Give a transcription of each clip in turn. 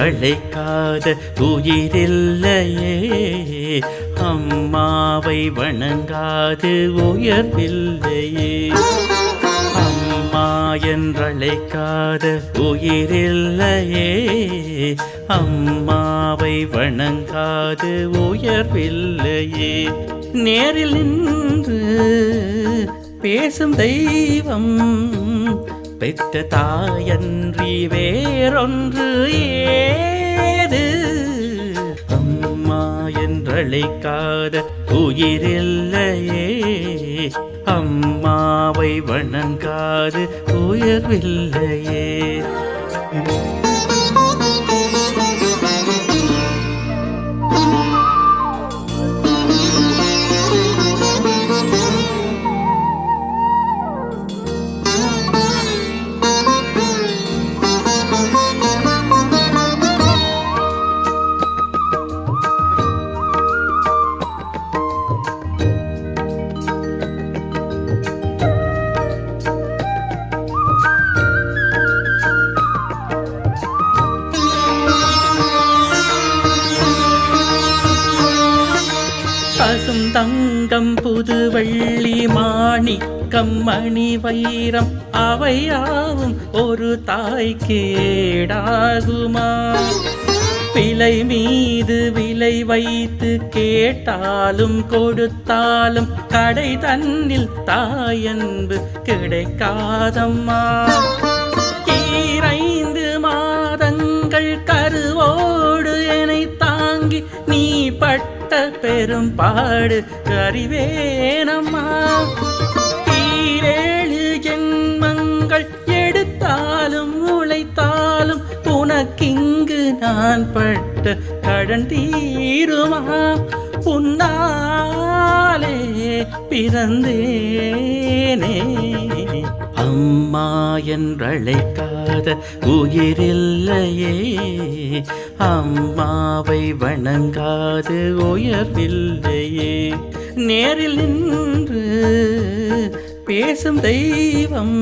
என்றழைக்காத உயிரில்லையே. அம்மாவை வணங்காது உயர்வில்லையே. அம்மா என்றழைக்காத உயிரில்லையே. அம்மாவை வணங்காது உயர்வில்லையே. நேரில் நின்று பேசும் தெய்வம் பெற்ற தாயன்றி வேறொன்று ஏது. அம்மா என்றழைக்காத உயிரில்லையே. அம்மாவை வணங்காது உயர்வில்லையே. பசும் தங்கம் புது வெள்ளி மாணிக்கம் மணி வைரம் அவையாவும் ஒரு தாய்க்கு ஈடாகுமா? விலை மீது விலை வைத்து கேட்டாலும் கொடுத்தாலும் கடை தன்னில் தாயன்பு கிடைக்காதம்மா. 2 மாதங்கள் கருவோடு என்னை தாங்கி நீ பட்ட பெரும்பாடு அறிவேனம்மா. 7 ஜென்மங்கள் எடுத்தாலும் உழைத்தாலும் உனக்கிங்கு நான் பட்ட கடன் தீருமா? உன்னாலே பிறந்தேனே. அம்மா என்றழைக்காத உயிரில்லையே. அம்மாவை வணங்காது உயர்வில்லையே. நேரில் நின்று பேசும் தெய்வம்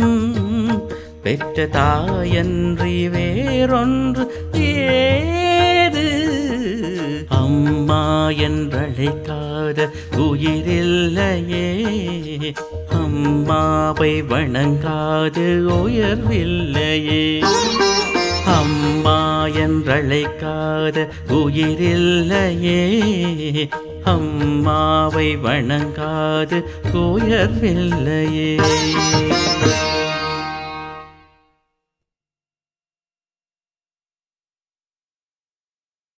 பெற்ற தாயன்றி வேறொன்று ஏது. அம்மா என்றழைக்காத உயிரில்லையே. அம்மாவை வணங்காது உயர்வில்லையே. அம்மா என்றழைக்காத உயிரில்லையே. அம்மாவை வணங்காது உயர்வில்லையே.